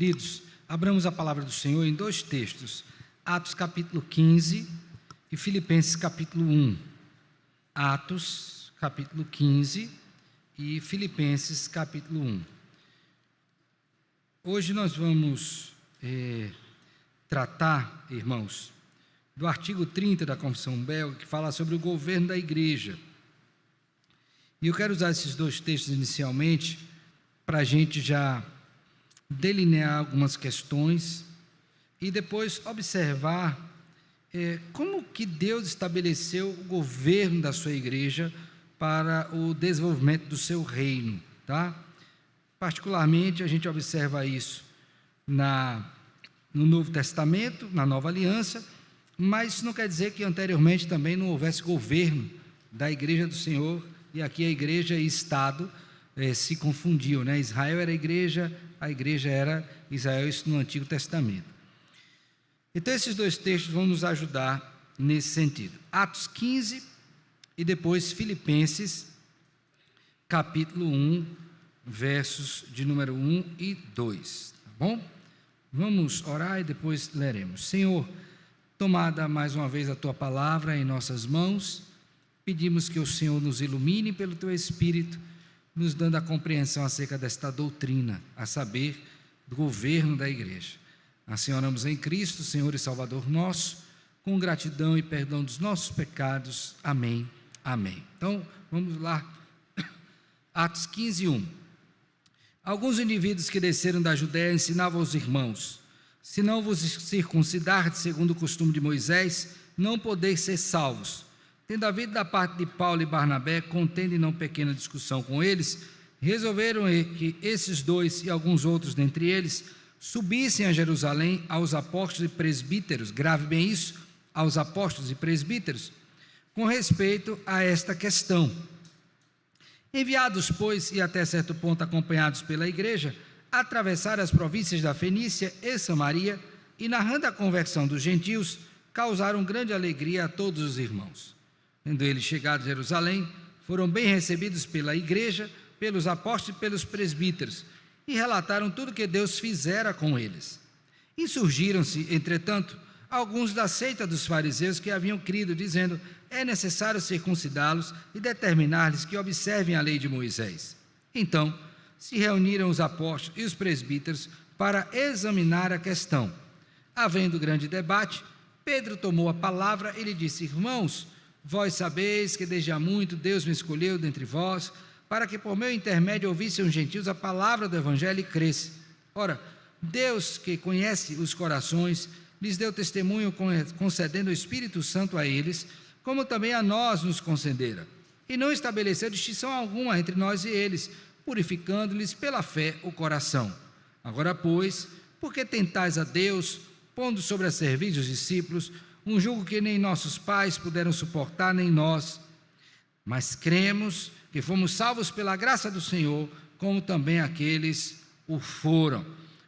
Queridos, abramos a palavra do Senhor em dois textos, Atos capítulo 15 e Filipenses capítulo 1. Atos capítulo 15 e Filipenses capítulo 1. Hoje nós vamos tratar, irmãos, do artigo 30 da Confissão Belga, que fala sobre o governo da igreja. E eu quero usar esses dois textos inicialmente para a gente já delinear algumas questões e depois observar como que Deus estabeleceu o governo da sua igreja para o desenvolvimento do seu reino, tá? Particularmente a gente observa isso no Novo Testamento, na Nova Aliança, mas isso não quer dizer que anteriormente também não houvesse governo da igreja do Senhor, e aqui a igreja e Estado se confundiam, né? Israel era a igreja era Israel, isso no Antigo Testamento. Então esses dois textos vão nos ajudar nesse sentido. Atos 15 e depois Filipenses, capítulo 1, versos de número 1 e 2, tá bom? Vamos orar e depois leremos. Senhor, tomada mais uma vez a Tua palavra em nossas mãos, pedimos que o Senhor nos ilumine pelo Teu Espírito, nos dando a compreensão acerca desta doutrina, a saber, do governo da igreja. Assim oramos em Cristo, Senhor e Salvador nosso, com gratidão e perdão dos nossos pecados. Amém, amém. Então, vamos lá. Atos 15, 1. Alguns indivíduos que desceram da Judéia ensinavam aos irmãos: se não vos circuncidardes segundo o costume de Moisés, não podeis ser salvos. Tendo havido da parte de Paulo e Barnabé contenda e não pequena discussão com eles, resolveram que esses dois e alguns outros dentre eles subissem a Jerusalém aos apóstolos e presbíteros, grave bem isso, aos apóstolos e presbíteros, com respeito a esta questão. Enviados, pois, e até certo ponto acompanhados pela igreja, atravessaram as províncias da Fenícia e Samaria e, narrando a conversão dos gentios, causaram grande alegria a todos os irmãos. Tendo eles chegado a Jerusalém, foram bem recebidos pela igreja, pelos apóstolos e pelos presbíteros, e relataram tudo que Deus fizera com eles. Insurgiram-se, entretanto, alguns da seita dos fariseus que haviam crido, dizendo: é necessário circuncidá-los e determinar-lhes que observem a lei de Moisés. Então, se reuniram os apóstolos e os presbíteros para examinar a questão. Havendo grande debate, Pedro tomou a palavra e lhe disse: irmãos, vós sabeis que desde há muito Deus me escolheu dentre vós, para que por meu intermédio ouvissem os gentios a palavra do evangelho e cresce. Ora, Deus, que conhece os corações, lhes deu testemunho concedendo o Espírito Santo a eles, como também a nós nos concedera, e não estabeleceu distinção alguma entre nós e eles, purificando-lhes pela fé o coração. Agora, pois, por que tentais a Deus, pondo sobre a cerviz dos discípulos um jugo que nem nossos pais puderam suportar, nem nós? Mas cremos que fomos salvos pela graça do Senhor, como também aqueles o foram.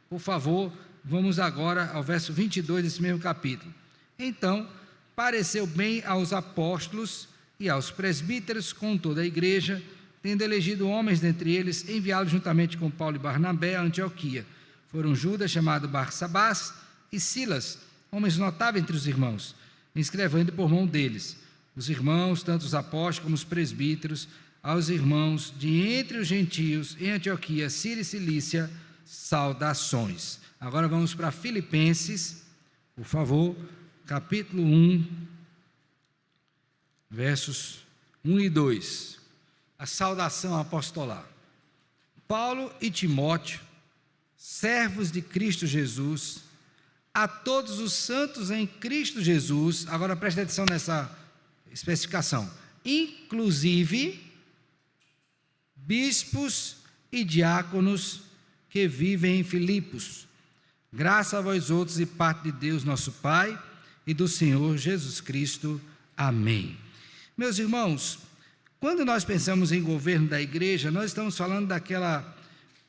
Por favor, vamos agora ao verso 22 desse mesmo capítulo. Então, pareceu bem aos apóstolos e aos presbíteros com toda a igreja, tendo elegido homens dentre eles, enviá-los juntamente com Paulo e Barnabé a Antioquia. Foram Judas, chamado Barsabás, e Silas, homens notáveis entre os irmãos, escrevendo por mão deles. Os irmãos, tanto os apóstolos como os presbíteros, aos irmãos de entre os gentios em Antioquia, Síria e Cilícia, saudações. Agora vamos para Filipenses, por favor, capítulo 1, versos 1 e 2. A saudação apostolar. Paulo e Timóteo, servos de Cristo Jesus, a todos os santos em Cristo Jesus, agora preste atenção nessa especificação, inclusive bispos e diáconos que vivem em Filipos. Graça a vós outros e parte de Deus nosso Pai e do Senhor Jesus Cristo. Amém. Meus irmãos, quando nós pensamos em governo da igreja, nós estamos falando daquela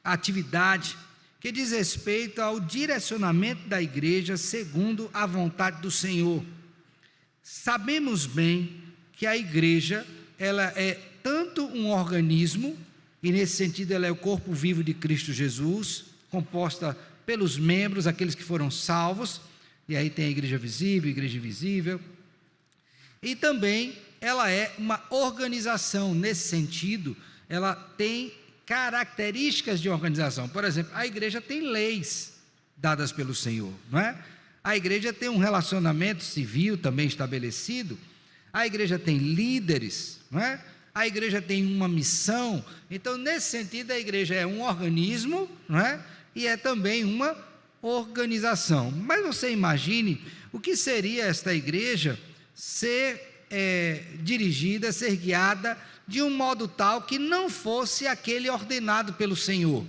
atividade que diz respeito ao direcionamento da igreja segundo a vontade do Senhor. Sabemos bem que a igreja, ela é tanto um organismo, e nesse sentido ela é o corpo vivo de Cristo Jesus, composta pelos membros, aqueles que foram salvos, e aí tem a igreja visível, a igreja invisível, e também ela é uma organização. Nesse sentido, ela tem características de organização. Por exemplo, a igreja tem leis dadas pelo Senhor, não é? A igreja tem um relacionamento civil também estabelecido, a igreja tem líderes, não é? A igreja tem uma missão. Então, nesse sentido, a igreja é um organismo, não é? E é também uma organização. Mas você imagine o que seria esta igreja ser dirigida, ser guiada de um modo tal que não fosse aquele ordenado pelo Senhor.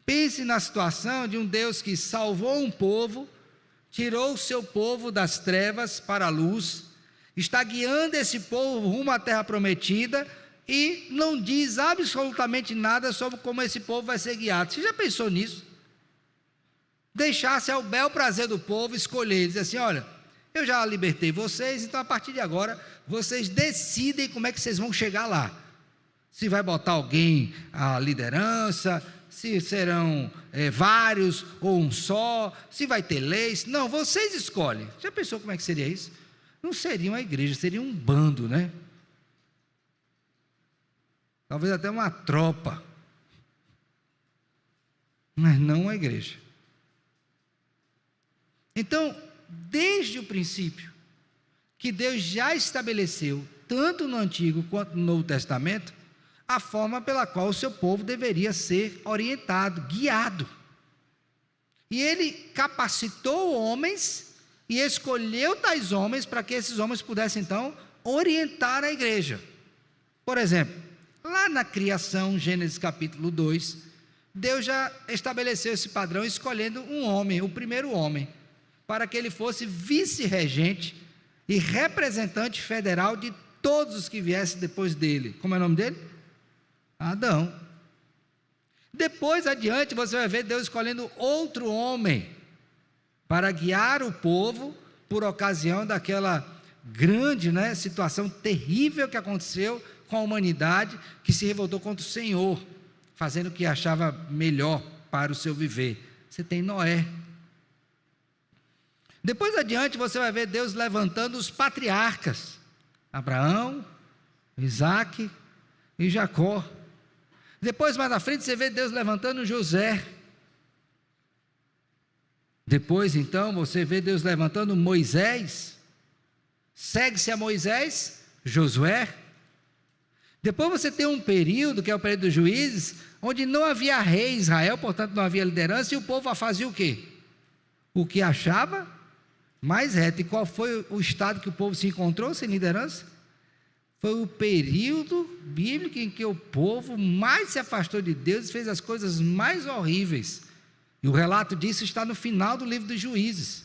Pense na situação de um Deus que salvou um povo, tirou o seu povo das trevas para a luz, está guiando esse povo rumo à terra prometida e não diz absolutamente nada sobre como esse povo vai ser guiado. Você já pensou nisso? Deixasse ao bel prazer do povo escolher, dizer assim: olha, eu já libertei vocês, então a partir de agora vocês decidem como é que vocês vão chegar lá. Se vai botar alguém à liderança, se serão vários ou um só, se vai ter leis. Não, vocês escolhem. Já pensou como é que seria isso? Não seria uma igreja, seria um bando, né? Talvez até uma tropa, mas não uma igreja. Então, desde o princípio, que Deus já estabeleceu, tanto no Antigo quanto no Novo Testamento, a forma pela qual o seu povo deveria ser orientado, guiado. E Ele capacitou homens e escolheu tais homens para que esses homens pudessem, então, orientar a igreja. Por exemplo, lá na criação, Gênesis capítulo 2, Deus já estabeleceu esse padrão, escolhendo um homem, o primeiro homem, para que ele fosse vice-regente e representante federal de todos os que viessem depois dele. Como é o nome dele? Adão. Depois adiante você vai ver Deus escolhendo outro homem para guiar o povo por ocasião daquela grande, situação terrível que aconteceu com a humanidade, que se revoltou contra o Senhor, fazendo o que achava melhor para o seu viver. Você tem Noé. Depois adiante você vai ver Deus levantando os patriarcas, Abraão, Isaque e Jacó. Depois, mais à frente, você vê Deus levantando José. Depois, então, você vê Deus levantando Moisés. Segue-se a Moisés, Josué. Depois você tem um período, que é o período dos juízes, onde não havia rei em Israel, portanto não havia liderança, e o povo fazia o quê? O que achava mais reto. E qual foi o estado que o povo se encontrou sem liderança? Foi o período bíblico em que o povo mais se afastou de Deus e fez as coisas mais horríveis. E o relato disso está no final do livro dos Juízes.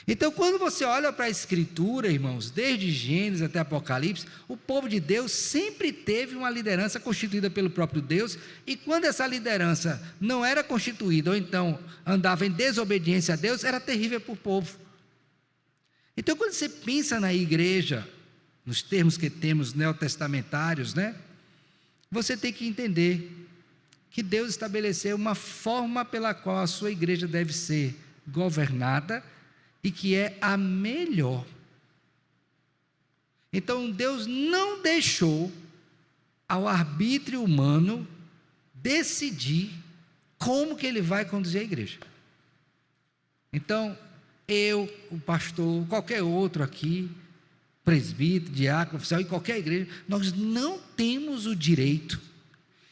Então, quando você olha para a Escritura, irmãos, desde Gênesis até Apocalipse, o povo de Deus sempre teve uma liderança constituída pelo próprio Deus, e quando essa liderança não era constituída, ou então andava em desobediência a Deus, era terrível para o povo. Então, quando você pensa na igreja, nos termos que temos neotestamentários, você tem que entender que Deus estabeleceu uma forma pela qual a sua igreja deve ser governada, e que é a melhor. Então Deus não deixou ao arbítrio humano decidir como que Ele vai conduzir a igreja. Então, eu, o pastor, qualquer outro aqui, presbítero, diácono, oficial, em qualquer igreja, nós não temos o direito,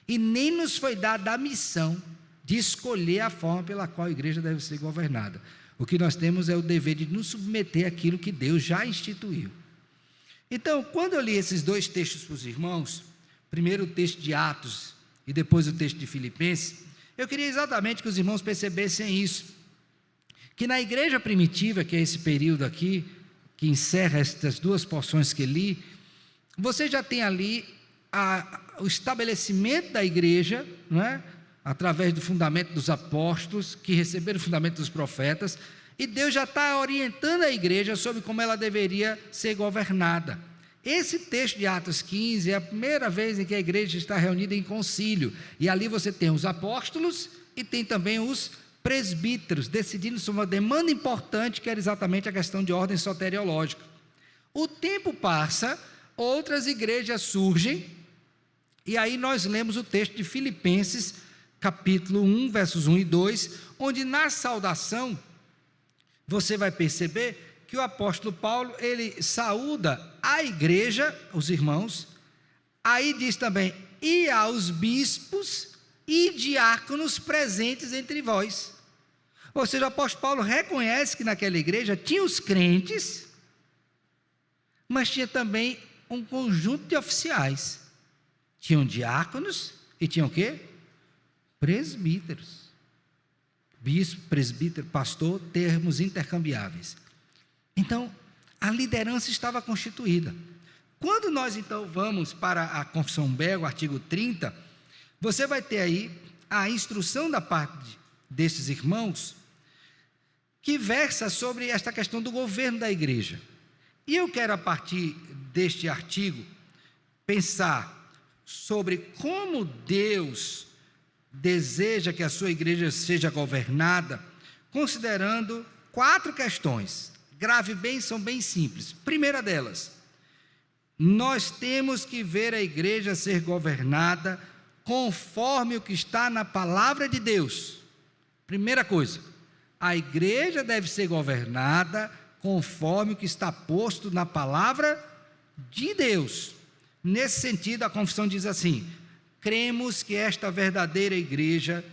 e nem nos foi dada a missão de escolher a forma pela qual a igreja deve ser governada. O que nós temos é o dever de nos submeter àquilo que Deus já instituiu. Então, quando eu li esses dois textos para os irmãos, primeiro o texto de Atos e depois o texto de Filipenses, eu queria exatamente que os irmãos percebessem isso, que na igreja primitiva, que é esse período aqui, que encerra estas duas porções que li, você já tem ali o estabelecimento da igreja, através do fundamento dos apóstolos, que receberam o fundamento dos profetas, e Deus já está orientando a igreja sobre como ela deveria ser governada. Esse texto de Atos 15 é a primeira vez em que a igreja está reunida em concílio, e ali você tem os apóstolos e tem também os presbíteros, decidindo sobre uma demanda importante, que era exatamente a questão de ordem soteriológica. O tempo passa, outras igrejas surgem, e aí nós lemos o texto de Filipenses, capítulo 1, versos 1 e 2, onde na saudação, você vai perceber que o apóstolo Paulo, ele saúda a igreja, os irmãos, aí diz também, e aos bispos e diáconos presentes entre vós. Ou seja, o apóstolo Paulo reconhece que naquela igreja tinha os crentes, mas tinha também um conjunto de oficiais. Tinham diáconos e tinham o quê? Presbíteros. Bispo, presbítero, pastor, termos intercambiáveis. Então, a liderança estava constituída. Quando nós então vamos para a Confissão Belga, artigo 30, você vai ter aí a instrução da parte desses irmãos, que versa sobre esta questão do governo da igreja. E eu quero, a partir deste artigo, pensar sobre como Deus deseja que a sua igreja seja governada, considerando 4 questões. Grave bem, são bem simples. Primeira delas, nós temos que ver a igreja ser governada conforme o que está na palavra de Deus. Primeira coisa, a igreja deve ser governada conforme o que está posto na palavra de Deus. Nesse sentido, a confissão diz assim: cremos que esta verdadeira igreja,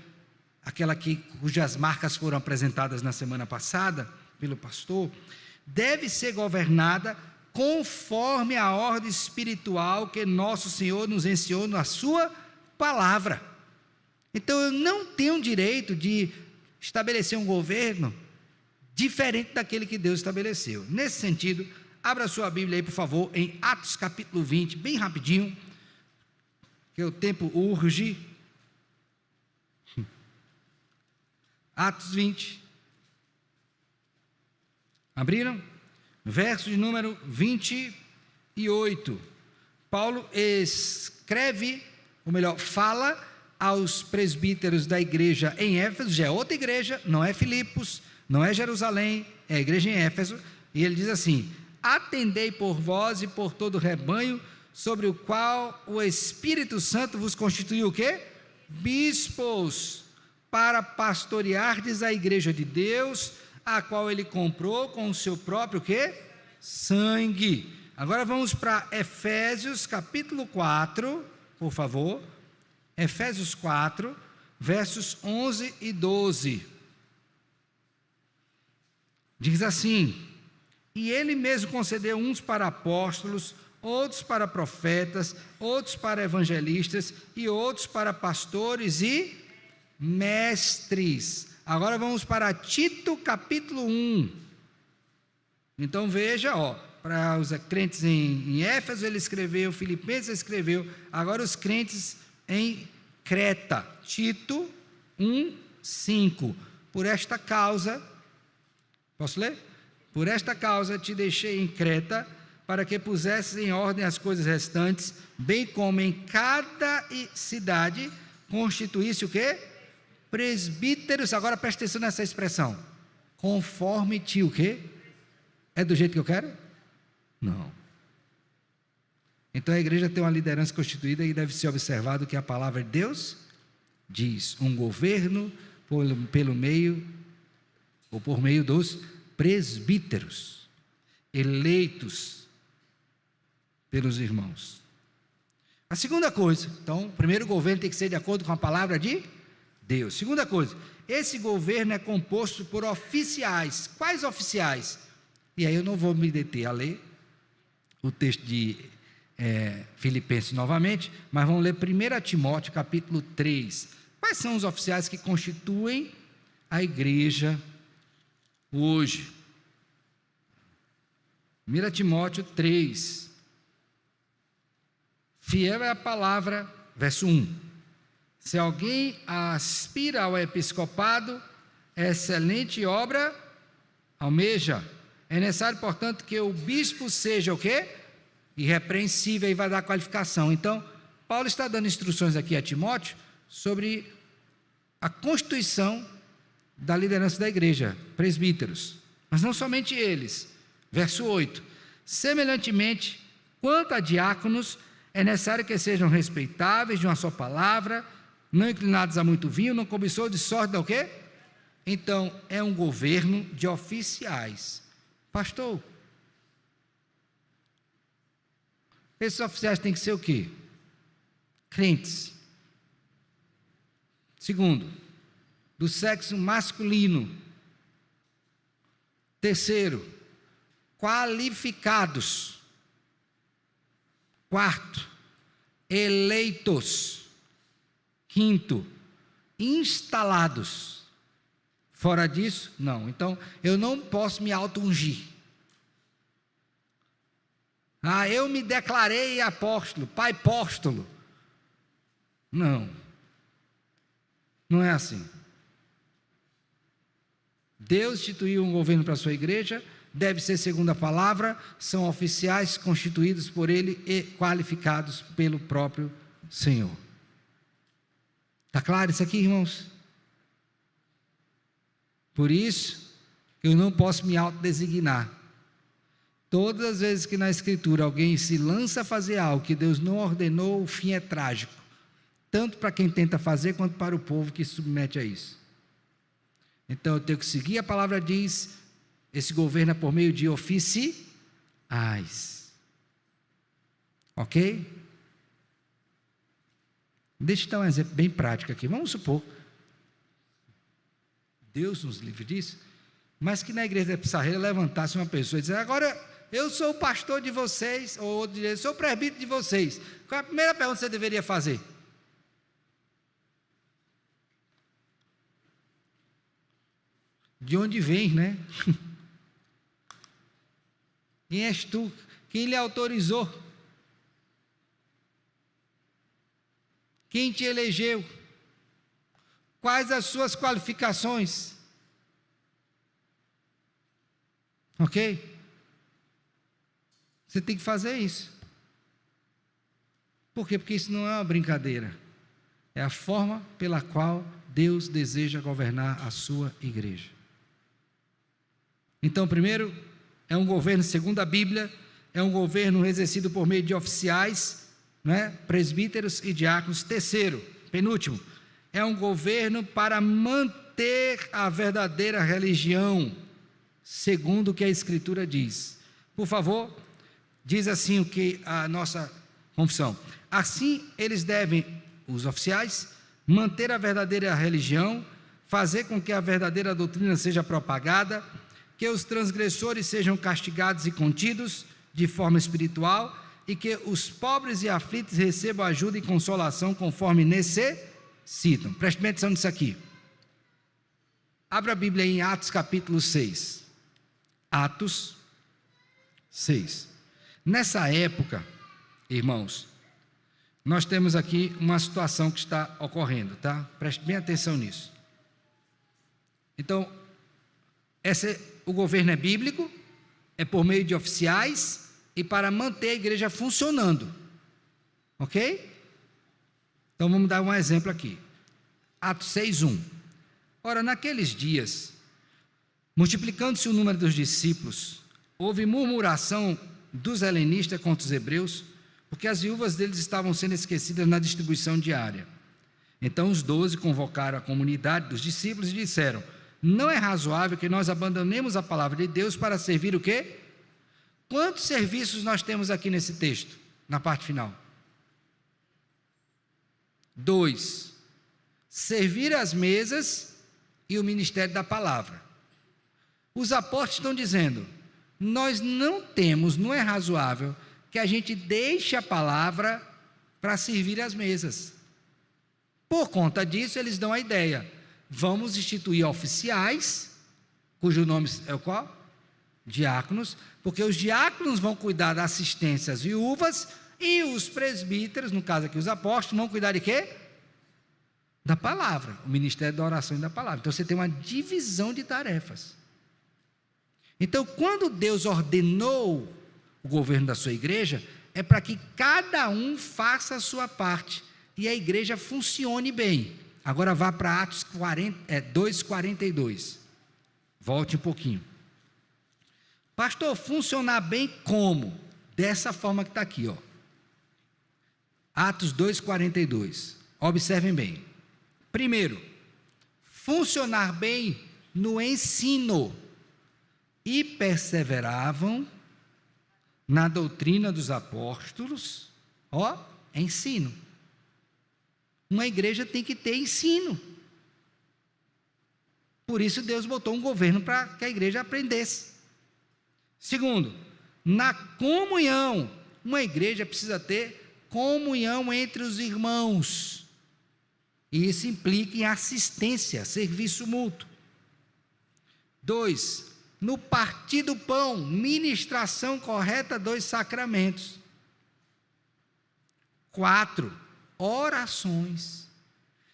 aquela cujas marcas foram apresentadas na semana passada pelo pastor, deve ser governada conforme a ordem espiritual que nosso Senhor nos ensinou na sua palavra. Então eu não tenho direito de estabelecer um governo diferente daquele que Deus estabeleceu. Nesse sentido, abra sua Bíblia aí, por favor, em Atos capítulo 20, bem rapidinho, que o tempo urge. Atos 20. Abriram? Verso de número 28. Paulo escreve, ou melhor, fala aos presbíteros da igreja em Éfeso. Já é outra igreja, não é Filipos, não é Jerusalém, é a igreja em Éfeso. E ele diz assim: atendei por vós e por todo o rebanho, sobre o qual o Espírito Santo vos constituiu o quê? Bispos, para pastoreardes a igreja de Deus, a qual ele comprou com o seu próprio quê? Sangue. Agora vamos para Efésios capítulo 4, por favor. Efésios 4, versos 11 e 12. Diz assim: e ele mesmo concedeu uns para apóstolos, outros para profetas, outros para evangelistas e outros para pastores e mestres. Agora vamos para Tito capítulo 1. Então veja, para os crentes em Éfeso ele escreveu, Filipenses ele escreveu, agora os crentes em Creta, Tito 1, 5. Por esta causa, posso ler? Por esta causa te deixei em Creta, para que pusesses em ordem as coisas restantes, bem como em cada cidade constituísse o quê? Presbíteros. Agora presta atenção nessa expressão: conforme ti o quê? É do jeito que eu quero? Não. Então a igreja tem uma liderança constituída e deve ser observado que a palavra de Deus diz: um governo pelo meio, ou por meio dos presbíteros, eleitos pelos irmãos. A segunda coisa, então, o primeiro governo tem que ser de acordo com a palavra de Deus. Segunda coisa, esse governo é composto por oficiais. Quais oficiais? E aí eu não vou me deter a ler o texto de Filipenses novamente, mas vamos ler 1 Timóteo capítulo 3. Quais são os oficiais que constituem a igreja hoje? 1 Timóteo 3. Fiel é a palavra, verso 1. Se alguém aspira ao episcopado, excelente obra almeja. É necessário, portanto, que o bispo seja o quê? irrepreensível, e vai dar qualificação. Então, Paulo está dando instruções aqui a Timóteo sobre a constituição da liderança da igreja, presbíteros, mas não somente eles. Verso 8: semelhantemente, quanto a diáconos, é necessário que sejam respeitáveis de uma só palavra, não inclinados a muito vinho, não cobiçosos de sorte, o quê? Então, é um governo de oficiais. Pastor, esses oficiais têm que ser o quê? Crentes. Segundo, do sexo masculino. Terceiro, qualificados. Quarto, eleitos. Quinto, instalados. Fora disso, não. Então, eu não posso me auto-ungir. Eu me declarei apóstolo, pai apóstolo. Não. Não é assim. Deus instituiu um governo para a sua igreja, deve ser segundo a palavra, são oficiais constituídos por ele e qualificados pelo próprio Senhor. Está claro isso aqui, irmãos? Por isso, eu não posso me autodesignar. Todas as vezes que na Escritura alguém se lança a fazer algo que Deus não ordenou, o fim é trágico. Tanto para quem tenta fazer, quanto para o povo que se submete a isso. Então eu tenho que seguir, a palavra diz, esse governo é por meio de oficiais. Ok? Deixa eu dar um exemplo bem prático aqui. Vamos supor, Deus nos livre disso, mas que na igreja de Pissarreira levantasse uma pessoa e dissesse: agora eu sou o pastor de vocês, ou eu sou o presbítero de vocês. Qual é a primeira pergunta que você deveria fazer? De onde vem, né? Quem és tu? Quem lhe autorizou? Quem te elegeu? Quais as suas qualificações? Ok? Você tem que fazer isso. Por quê? Porque isso não é uma brincadeira. É a forma pela qual Deus deseja governar a sua igreja. Então, primeiro, é um governo segundo a Bíblia, é um governo exercido por meio de oficiais, presbíteros e diáconos. Terceiro, penúltimo, é um governo para manter a verdadeira religião, segundo o que a Escritura diz. Por favor, diz assim o que a nossa confissão: assim eles devem, os oficiais, manter a verdadeira religião, fazer com que a verdadeira doutrina seja propagada, que os transgressores sejam castigados e contidos de forma espiritual, e que os pobres e aflitos recebam ajuda e consolação conforme necessitam. Preste bem atenção nisso aqui. Abra a Bíblia em Atos capítulo 6. Atos 6. Nessa época, irmãos, nós temos aqui uma situação que está ocorrendo, tá? Preste bem atenção nisso. Então, o governo é bíblico, é por meio de oficiais e para manter a igreja funcionando. Ok? Então vamos dar um exemplo aqui. Atos 6:1. Ora, naqueles dias, multiplicando-se o número dos discípulos, houve murmuração dos helenistas contra os hebreus, porque as viúvas deles estavam sendo esquecidas na distribuição diária. Então os 12 convocaram a comunidade dos discípulos e disseram: não é razoável que nós abandonemos a palavra de Deus para servir o quê? Quantos serviços nós temos aqui nesse texto, na parte final? 2. Servir as mesas e o ministério da palavra. Os apóstolos estão dizendo: nós não é razoável que a gente deixe a palavra para servir as mesas. Por conta disso, eles dão a ideia: vamos instituir oficiais, cujo nome é o qual? Diáconos, porque os diáconos vão cuidar da assistência às viúvas, e os presbíteros, no caso aqui os apóstolos, vão cuidar de quê? Da palavra, o ministério da oração e da palavra. Então você tem uma divisão de tarefas. Então, quando Deus ordenou o governo da sua igreja, é para que cada um faça a sua parte e a igreja funcione bem. Agora vá para Atos 2:42. Volte um pouquinho. Pastor, funcionar bem como? Dessa forma que está aqui, ó. Atos 2:42. Observem bem. Primeiro, funcionar bem no ensino. E perseveravam na doutrina dos apóstolos. Ó, ensino. Uma igreja tem que ter ensino. Por isso Deus botou um governo para que a igreja aprendesse. Segundo, na comunhão. Uma igreja precisa ter comunhão entre os irmãos. E isso implica em assistência, serviço mútuo. 2, no partir do pão, ministração correta dos sacramentos. 4, orações.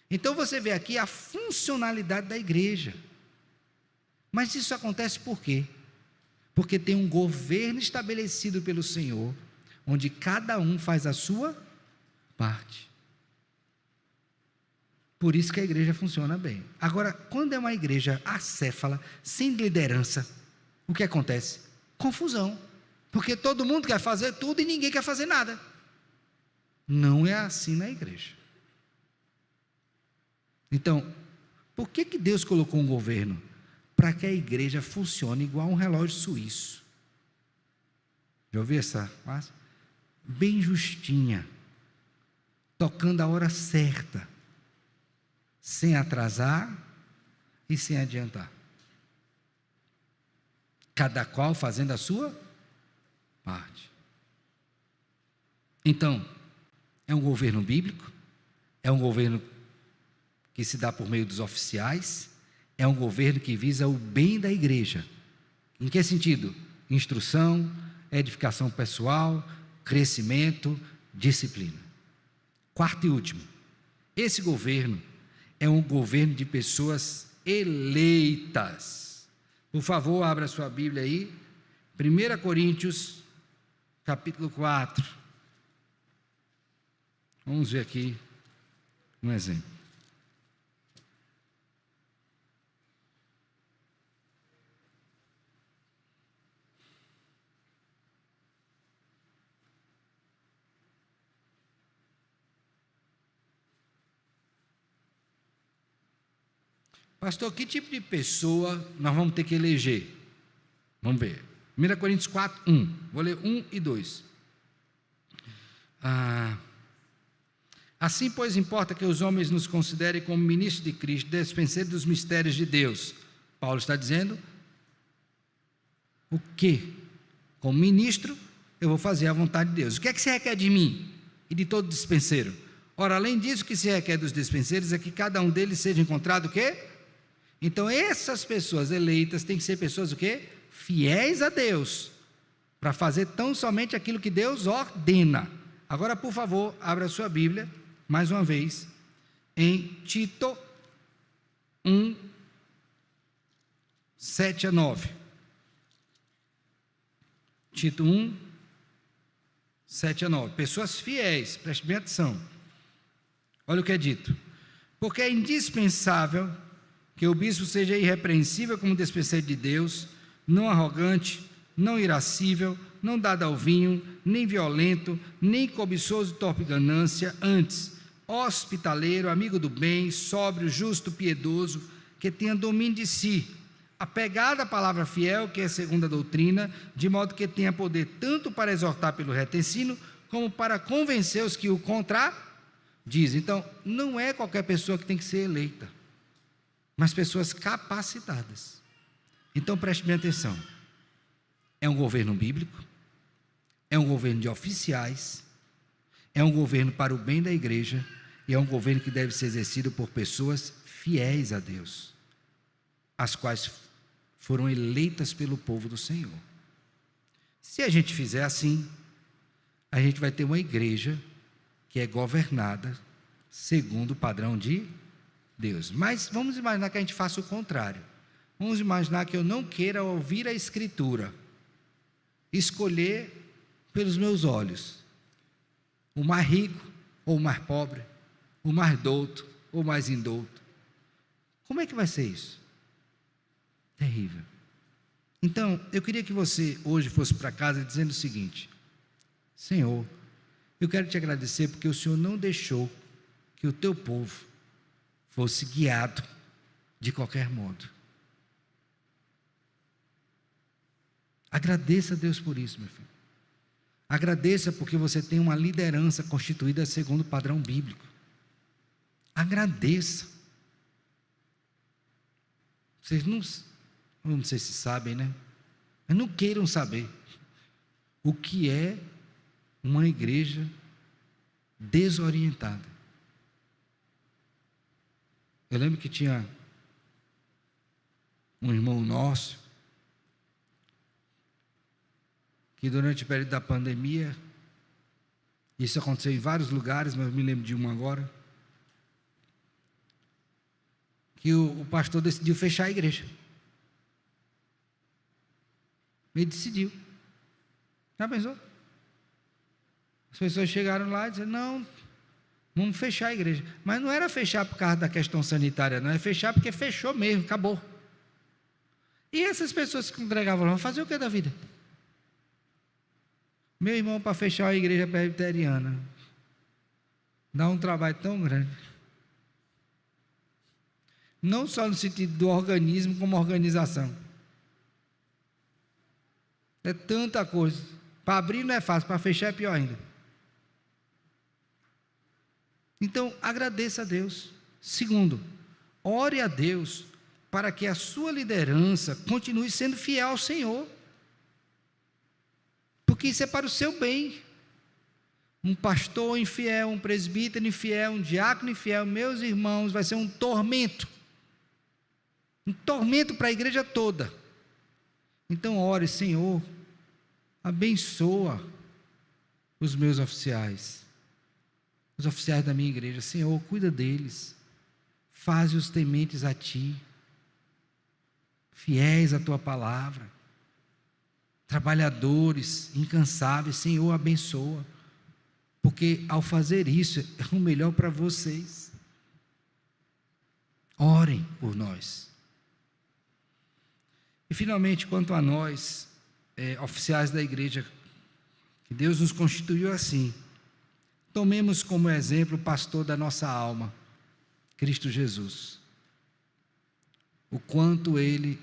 Então você vê aqui a funcionalidade da igreja. Mas isso acontece por quê? Porque tem um governo estabelecido pelo Senhor, onde cada um faz a sua parte. Por isso que a igreja funciona bem. Agora, quando é uma igreja acéfala, sem liderança, o que acontece? Confusão. Porque todo mundo quer fazer tudo e ninguém quer fazer nada. Não é assim na igreja. Então, por que Deus colocou um governo? Para que a igreja funcione igual um relógio suíço. Já ouviu essa frase? Bem justinha, tocando a hora certa, sem atrasar e sem adiantar. Cada qual fazendo a sua parte. Então, é um governo bíblico, é um governo que se dá por meio dos oficiais, é um governo que visa o bem da igreja. Em que sentido? Instrução, edificação pessoal, crescimento, disciplina. Quarto e último, esse governo é um governo de pessoas eleitas. Por favor, abra sua Bíblia aí, 1 Coríntios, capítulo 4. Vamos ver aqui um exemplo. Pastor, que tipo de pessoa nós vamos ter que eleger? Vamos ver. 1 Coríntios 4, 1. Vou ler 1 e 2. Assim, pois, importa que os homens nos considerem como ministros de Cristo, despenseiros dos mistérios de Deus. Paulo está dizendo o quê? Como ministro, eu vou fazer a vontade de Deus. O que é que se requer de mim e de todo dispenseiro? Ora, além disso, o que se requer dos dispenseiros é que cada um deles seja encontrado o quê? Então, essas pessoas eleitas têm que ser pessoas o quê? Fiéis a Deus, para fazer tão somente aquilo que Deus ordena. Agora, por favor, abra a sua Bíblia, mais uma vez, em Tito 1, 7 a 9. Tito 1, 7 a 9. Pessoas fiéis, preste bem atenção. Olha o que é dito. Porque é indispensável que o bispo seja irrepreensível como dispenseiro de Deus, não arrogante, não irascível, não dado ao vinho, nem violento, nem cobiçoso de torpe ganância, antes, hospitaleiro, amigo do bem, sóbrio, justo, piedoso, que tenha domínio de si, apegado à palavra fiel, que é segundo a doutrina, de modo que tenha poder tanto para exortar pelo reto ensino, como para convencer os que o contradizem. Então, não é qualquer pessoa que tem que ser eleita, mas pessoas capacitadas. Então preste bem atenção, é um governo bíblico, é um governo de oficiais, é um governo para o bem da igreja, e é um governo que deve ser exercido por pessoas fiéis a Deus, as quais foram eleitas pelo povo do Senhor. Se a gente fizer assim, a gente vai ter uma igreja que é governada segundo o padrão de Deus. Mas vamos imaginar que a gente faça o contrário. Vamos imaginar que eu não queira ouvir a Escritura, escolher pelos meus olhos, o mais rico ou o mais pobre, o mais douto ou o mais indouto. Como é que vai ser isso? Terrível. Então, eu queria que você hoje fosse para casa dizendo o seguinte: Senhor, eu quero te agradecer porque o Senhor não deixou que o teu povo fosse guiado de qualquer modo. Agradeça a Deus por isso, meu filho. Agradeça porque você tem uma liderança constituída segundo o padrão bíblico. Agradeça. Vocês não sei se sabem, né? Mas não queiram saber o que é uma igreja desorientada. Eu lembro que tinha um irmão nosso que durante o período da pandemia, isso aconteceu em vários lugares, mas eu me lembro de um agora, que o pastor decidiu fechar a igreja. Ele decidiu. Já pensou? As pessoas chegaram lá e disseram: não, vamos fechar a igreja. Mas não era fechar por causa da questão sanitária, não, é fechar porque fechou mesmo, acabou. E essas pessoas que congregavam lá, vão fazer o que da vida? Meu irmão, para fechar a igreja presbiteriana, dá um trabalho tão grande. Não só no sentido do organismo, como organização. É tanta coisa. Para abrir não é fácil, para fechar é pior ainda. Então, agradeça a Deus. Segundo, ore a Deus para que a sua liderança continue sendo fiel ao Senhor. Porque isso é para o seu bem. Um pastor infiel, um presbítero infiel, um diácono infiel, meus irmãos, vai ser um tormento. Um tormento para a igreja toda. Então ore: Senhor, abençoa os meus oficiais, os oficiais da minha igreja. Senhor, cuida deles, faze-os tementes a Ti, fiéis à Tua palavra, trabalhadores, incansáveis. Senhor, abençoa, porque ao fazer isso é o melhor para vocês. Orem por nós. E finalmente, quanto a nós, oficiais da igreja, que Deus nos constituiu assim, tomemos como exemplo o pastor da nossa alma, Cristo Jesus. O quanto Ele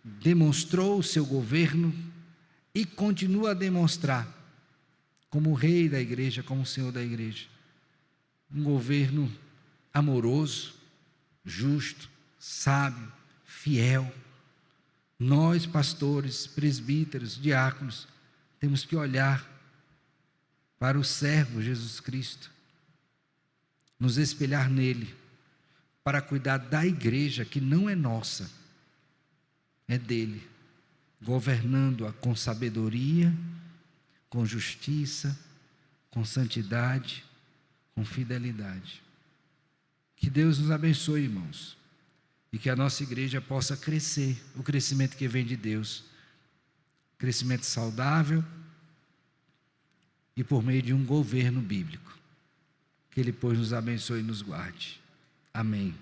demonstrou o seu governo e continua a demonstrar como rei da igreja, como Senhor da igreja. Um governo amoroso, justo, sábio, fiel. Nós, pastores, presbíteros, diáconos, temos que olhar para o servo Jesus Cristo, nos espelhar nele, para cuidar da igreja que não é nossa, é dele, governando-a com sabedoria, com justiça, com santidade, com fidelidade. Que Deus nos abençoe, irmãos, e que a nossa igreja possa crescer, o crescimento que vem de Deus, crescimento saudável e por meio de um governo bíblico. Que Ele, pois, nos abençoe e nos guarde. Amém.